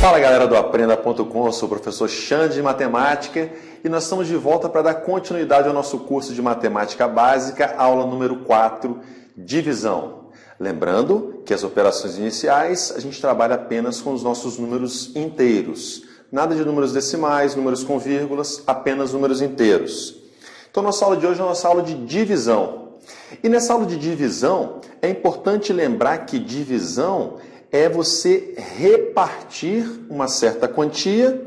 Fala galera do Aprenda.com, eu sou o professor Xande de Matemática e nós estamos de volta para dar continuidade ao nosso curso de Matemática Básica, aula número 4, divisão. Lembrando que as operações iniciais a gente trabalha apenas com os nossos números inteiros. Nada de números decimais, números com vírgulas, apenas números inteiros. Então nossa aula de hoje é a nossa aula de divisão. E nessa aula de divisão é importante lembrar que divisão é você repartir uma certa quantia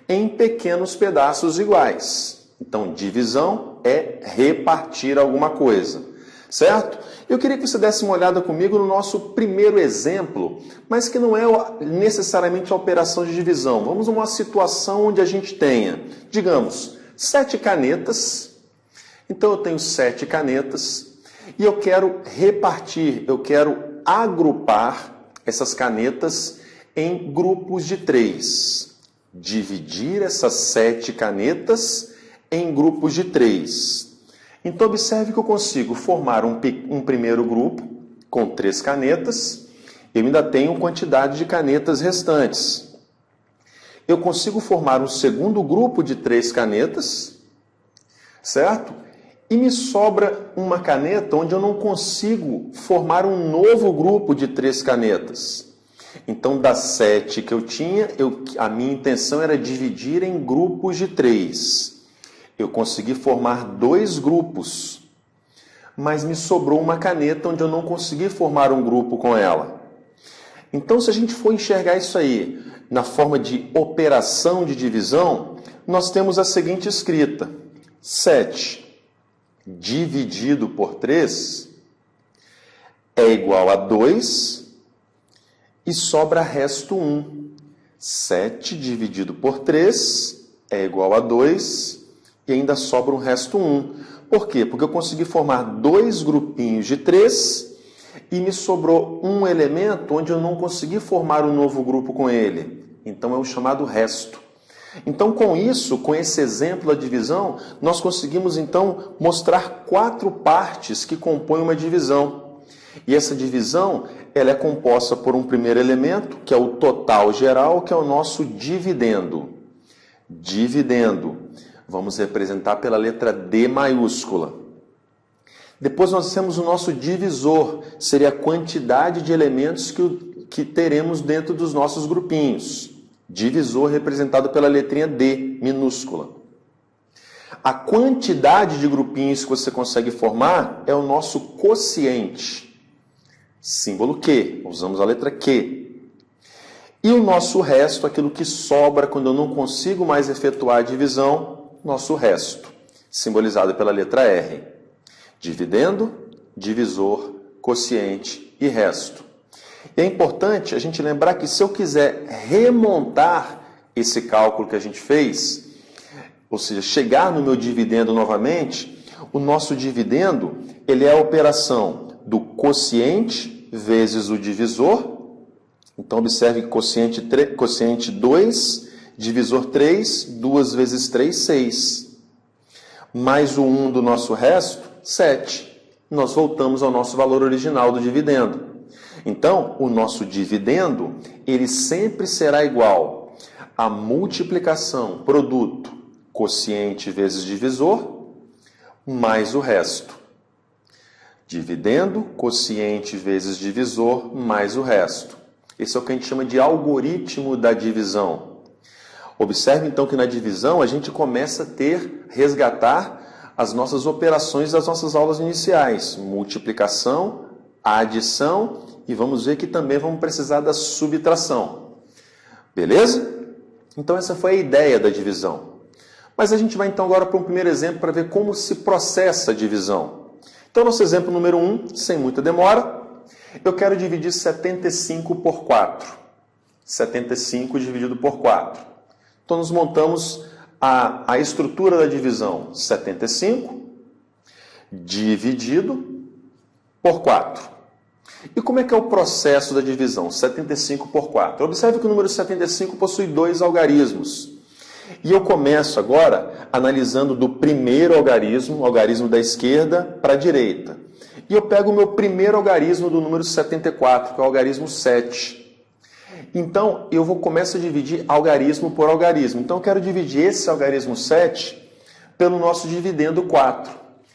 em pequenos pedaços iguais. Então, divisão é repartir alguma coisa, certo? Eu queria que você desse uma olhada comigo no nosso primeiro exemplo, mas que não é necessariamente a operação de divisão. Vamos a uma situação onde a gente tenha, digamos, 7 canetas. Então, eu tenho 7 canetas e eu quero repartir, eu quero agrupar essas canetas em grupos de 3. Dividir essas 7 canetas em grupos de 3. Então, observe que eu consigo formar um primeiro grupo com 3 canetas. Eu ainda tenho quantidade de canetas restantes. Eu consigo formar um segundo grupo de 3 canetas, certo? E me sobra uma caneta onde eu não consigo formar um novo grupo de 3 canetas. Então, das 7 que eu tinha, a minha intenção era dividir em grupos de 3. Eu consegui formar 2 grupos, mas me sobrou uma caneta onde eu não consegui formar um grupo com ela. Então, se a gente for enxergar isso aí na forma de operação de divisão, nós temos a seguinte escrita: 7 dividido por 3 é igual a 2 e sobra resto 1. 7 dividido por 3 é igual a 2 e ainda sobra um resto 1. Por quê? Porque eu consegui formar 2 grupinhos de 3 e me sobrou um elemento onde eu não consegui formar um novo grupo com ele. Então é o chamado resto. Então, com isso, com esse exemplo da divisão, nós conseguimos, então, mostrar 4 partes que compõem uma divisão. E essa divisão, ela é composta por um primeiro elemento, que é o total geral, que é o nosso dividendo. Dividendo. Vamos representar pela letra D maiúscula. Depois nós temos o nosso divisor, seria a quantidade de elementos que teremos dentro dos nossos grupinhos. Divisor representado pela letrinha D, minúscula. A quantidade de grupinhos que você consegue formar é o nosso quociente. Símbolo Q, usamos a letra Q. E o nosso resto, aquilo que sobra quando eu não consigo mais efetuar a divisão, nosso resto, simbolizado pela letra R. Dividendo, divisor, quociente e resto. E é importante a gente lembrar que se eu quiser remontar esse cálculo que a gente fez, ou seja, chegar no meu dividendo novamente, o nosso dividendo ele é a operação do quociente vezes o divisor. Então, observe que quociente 2, divisor 3, 2 vezes 3, 6. Mais o 1 do nosso resto, 7. Nós voltamos ao nosso valor original do dividendo. Então, o nosso dividendo, ele sempre será igual à multiplicação produto quociente vezes divisor, mais o resto. Dividendo, quociente vezes divisor, mais o resto. Esse é o que a gente chama de algoritmo da divisão. Observe, então, que na divisão a gente começa a resgatar as nossas operações das nossas aulas iniciais. Multiplicação, adição e vamos ver que também vamos precisar da subtração. Beleza? Então essa foi a ideia da divisão. Mas a gente vai então agora para um primeiro exemplo para ver como se processa a divisão. Então nosso exemplo número 1, sem muita demora, eu quero dividir 75 por 4. 75 dividido por 4. Então nós montamos a estrutura da divisão. 75 dividido por 4. E como é que é o processo da divisão? 75 por 4. Observe que o número 75 possui 2 algarismos. E eu começo agora analisando do primeiro algarismo, o algarismo da esquerda para a direita. E eu pego o meu primeiro algarismo do número 74, que é o algarismo 7. Então, eu começo a dividir algarismo por algarismo. Então, eu quero dividir esse algarismo 7 pelo nosso dividendo 4.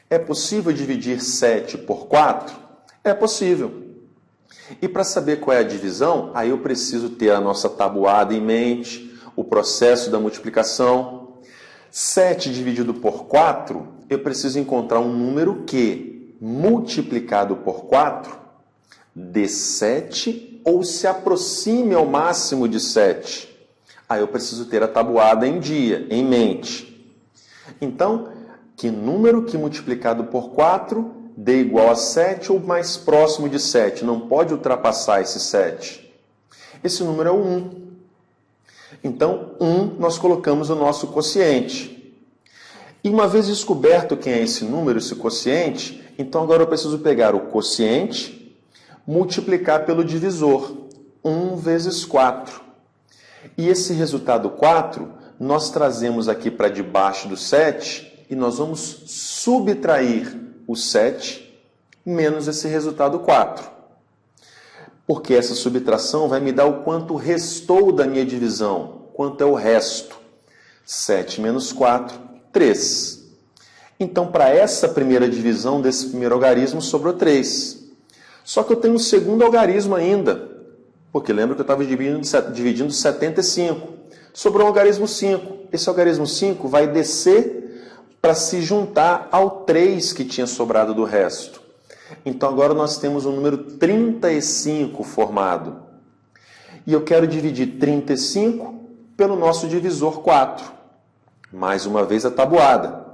É possível dividir 7 por 4? É possível. E para saber qual é a divisão, aí eu preciso ter a nossa tabuada em mente, o processo da multiplicação. 7 dividido por 4, eu preciso encontrar um número que, multiplicado por 4, dê 7 ou se aproxime ao máximo de 7. Aí eu preciso ter a tabuada em mente. Então, que número que multiplicado por 4 dê igual a 7 ou mais próximo de 7? Não pode ultrapassar esse 7. Esse número é o 1. Então, 1 nós colocamos o nosso quociente. E uma vez descoberto quem é esse número, esse quociente, então agora eu preciso pegar o quociente, multiplicar pelo divisor, 1 vezes 4. E esse resultado 4, nós trazemos aqui para debaixo do 7 e nós vamos subtrair o 7 menos esse resultado 4. Porque essa subtração vai me dar o quanto restou da minha divisão. Quanto é o resto? 7 menos 4, 3. Então, para essa primeira divisão desse primeiro algarismo, sobrou 3. Só que eu tenho um segundo algarismo ainda, porque lembra que eu estava dividindo 75. Sobrou um algarismo 5. Esse algarismo 5 vai descer para se juntar ao 3 que tinha sobrado do resto. Então agora nós temos o número 35 formado. E eu quero dividir 35 pelo nosso divisor 4. Mais uma vez a tabuada.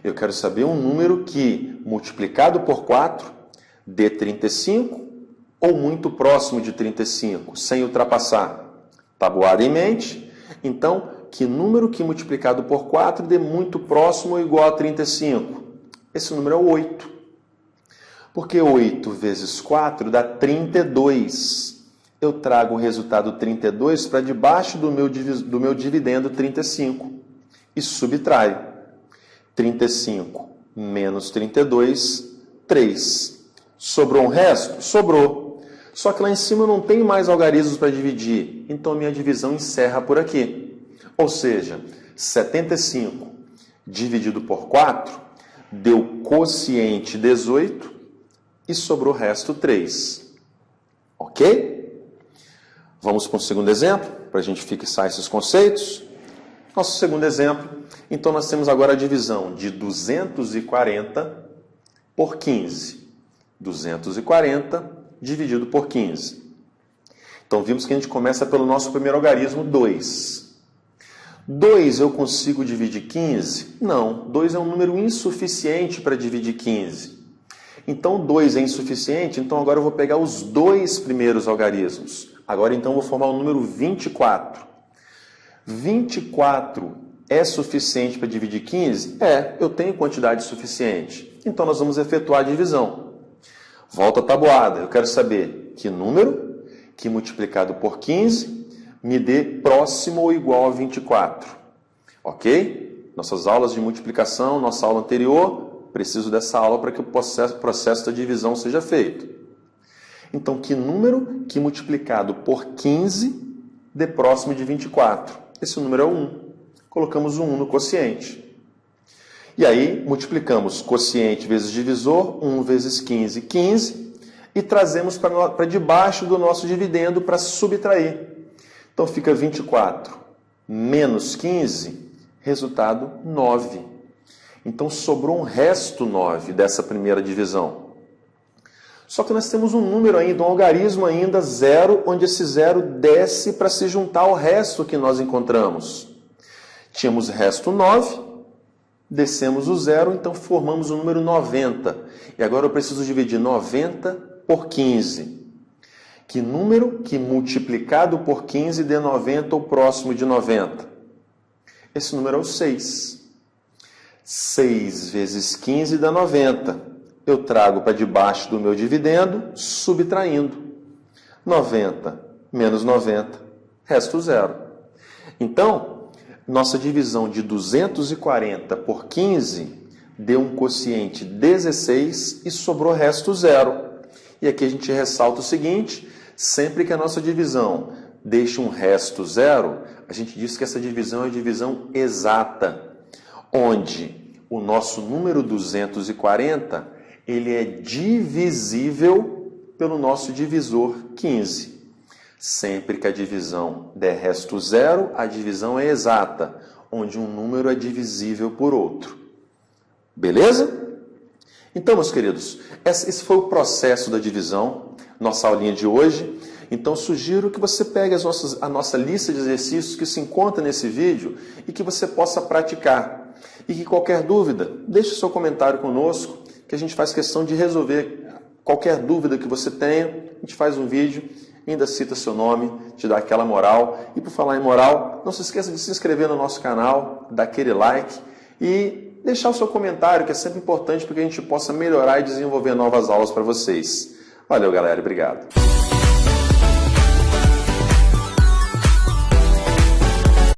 Eu quero saber um número que, multiplicado por 4, dê 35 ou muito próximo de 35, sem ultrapassar. Tabuada em mente. Então, que número que multiplicado por 4 dê muito próximo ou igual a 35? Esse número é o 8. Porque 8 vezes 4 dá 32. Eu trago o resultado 32 para debaixo do meu dividendo 35. E subtraio. 35 menos 32, 3. Sobrou um resto? Sobrou. Só que lá em cima eu não tenho mais algarismos para dividir. Então, minha divisão encerra por aqui. Ou seja, 75 dividido por 4 deu quociente 18 e sobrou o resto 3. Ok? Vamos para o segundo exemplo, para a gente fixar esses conceitos. Nosso segundo exemplo. Então, nós temos agora a divisão de 240 por 15. 240 dividido por 15. Então, vimos que a gente começa pelo nosso primeiro algarismo, 2. 2 eu consigo dividir 15? Não, 2 é um número insuficiente para dividir 15. Então, 2 é insuficiente, então agora eu vou pegar os dois primeiros algarismos. Agora, então, eu vou formar o número 24. 24 é suficiente para dividir 15? É, eu tenho quantidade suficiente. Então, nós vamos efetuar a divisão. Volta à tabuada. Eu quero saber que número que multiplicado por 15 me dê próximo ou igual a 24. Ok? Nossas aulas de multiplicação, nossa aula anterior, preciso dessa aula para que o processo da divisão seja feito. Então, que número que multiplicado por 15 dê próximo de 24? Esse número é o 1. Colocamos o 1 no quociente. E aí, multiplicamos quociente vezes divisor, 1 vezes 15, 15, e trazemos para debaixo do nosso dividendo para subtrair. Então, fica 24 menos 15, resultado 9. Então, sobrou um resto 9 dessa primeira divisão. Só que nós temos um número ainda, um algarismo ainda, 0, onde esse 0 desce para se juntar ao resto que nós encontramos. Tínhamos resto 9, descemos o 0, então formamos o número 90. E agora eu preciso dividir 90 por 15. Que número que multiplicado por 15 dê 90 ou próximo de 90? Esse número é o 6. 6 vezes 15 dá 90. Eu trago para debaixo do meu dividendo, subtraindo. 90 menos 90, resto 0. Então, nossa divisão de 240 por 15 deu um quociente 16 e sobrou resto 0. E aqui a gente ressalta o seguinte: sempre que a nossa divisão deixa um resto zero, a gente diz que essa divisão é a divisão exata, onde o nosso número 240 ele é divisível pelo nosso divisor 15. Sempre que a divisão der resto zero, a divisão é exata, onde um número é divisível por outro. Beleza? Então, meus queridos, esse foi o processo da divisão, nossa aulinha de hoje. Então, sugiro que você pegue a nossa lista de exercícios que se encontra nesse vídeo e que você possa praticar. E que qualquer dúvida, deixe seu comentário conosco, que a gente faz questão de resolver qualquer dúvida que você tenha. A gente faz um vídeo, ainda cita seu nome, te dá aquela moral. E por falar em moral, não se esqueça de se inscrever no nosso canal, dar aquele like e deixar o seu comentário, que é sempre importante para que a gente possa melhorar e desenvolver novas aulas para vocês. Valeu, galera. Obrigado.